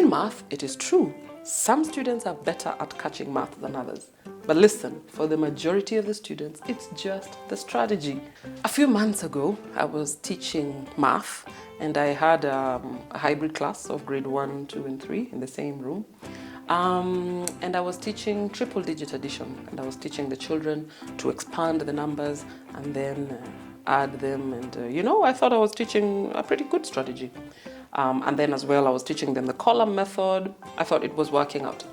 In math, it is true, some students are better at catching math than others. But listen, for the majority of the students, it's just the strategy. A few months ago, I was teaching math and I had a hybrid class of grade 1, 2, and 3 in the same room. And I was teaching triple digit addition, and I was teaching the children to expand the numbers and then add them, and I thought I was teaching a pretty good strategy. And then as well, I was teaching them the column method. I thought it was working out.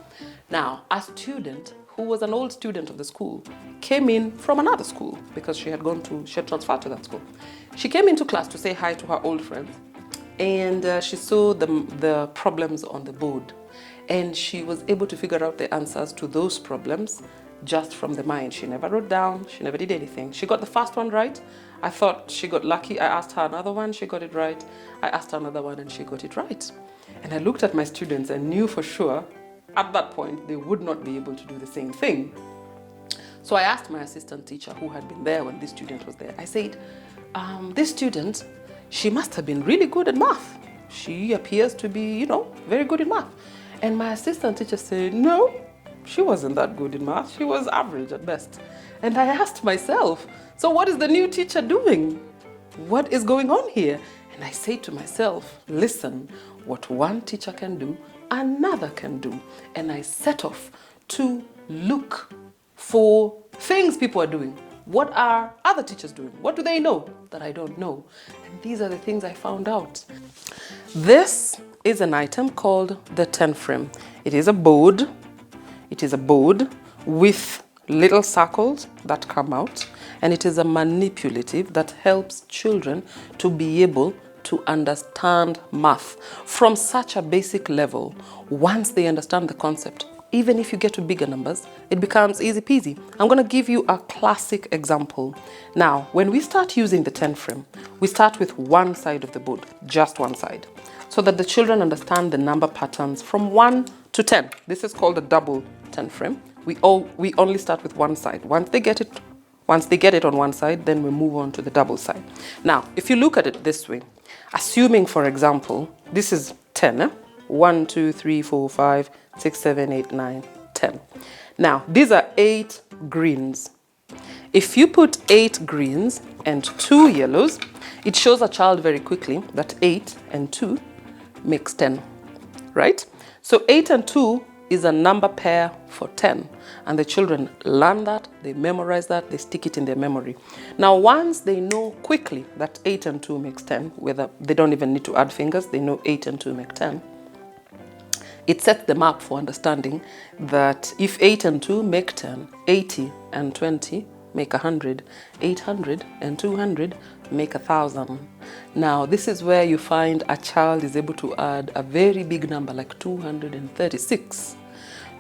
Now, a student who was an old student of the school came in from another school because she had transferred to that school. She came into class to say hi to her old friends, and she saw the problems on the board, and she was able to figure out the answers to those problems just from the mind. She never wrote down, she never did anything. She got the first one right. I thought she got lucky. I asked her another one, she got it right. I asked her another one and she got it right. And I looked at my students and knew for sure at that point they would not be able to do the same thing. So I asked my assistant teacher who had been there when this student was there. I said, this student, she must have been really good at math. She appears to be, very good in math. And my assistant teacher said, no, she wasn't that good in math. She was average at best. And I asked myself, so what is the new teacher doing? What is going on here? And I say to myself, listen, what one teacher can do, another can do. And I set off to look for things people are doing. What are other teachers doing? What do they know that I don't know? And these are the things I found out. This is an item called the 10 frame. It is a board. It is a board with little circles that come out, and it is a manipulative that helps children to be able to understand math from such a basic level. Once they understand the concept, even if you get to bigger numbers, it becomes easy peasy. I'm going to give you a classic example. Now, when we start using the 10 frame, we start with one side of the board, just one side, so that the children understand the number patterns from 1 to 10. This is called a double 10 frame. We only start with one side. Once they get it on one side, then we move on to the double side. Now, if you look at it this way, assuming, for example, this is 10, 1, 2, 3, 4, 5, 6, 7, 8, 9, 10. Now, these are 8 greens. If you put 8 greens and 2 yellows, it shows a child very quickly that 8 and 2 makes 10, right? So 8 and 2 is a number pair for 10, and the children learn that, they memorize that, they stick it in their memory. Now, once they know quickly that 8 and 2 makes 10, whether they don't even need to add fingers, they know 8 and 2 make 10, it sets them up for understanding that if 8 and 2 make 10, 80 and 20 make 100, 800 and 200 make 1,000. Now, this is where you find a child is able to add a very big number like 236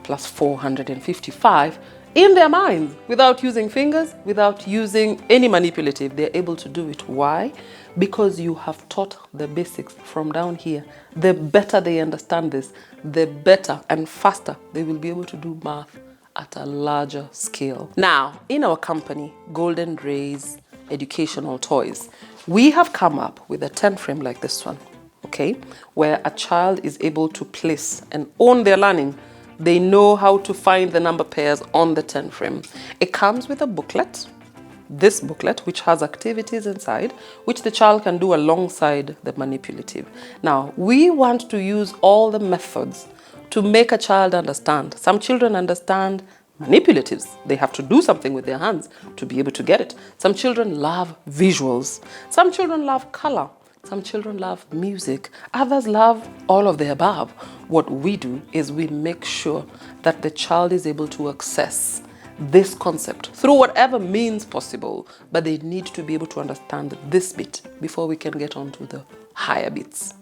plus 455 in their minds without using fingers, without using any manipulative. They're able to do it. Why? Because you have taught the basics from down here. The better they understand this, the better and faster they will be able to do math at a larger scale. Now, in our company, Golden Rays Educational Toys, we have come up with a 10 frame like this one, okay, where a child is able to place and own their learning. They know how to find the number pairs on the 10 frame. It comes with a booklet, this booklet, which has activities inside, which the child can do alongside the manipulative. Now, we want to use all the methods to make a child understand. Some children understand manipulatives. They have to do something with their hands to be able to get it. Some children love visuals. Some children love color. Some children love music. Others love all of the above. What we do is we make sure that the child is able to access this concept through whatever means possible, but they need to be able to understand this bit before we can get on to the higher bits.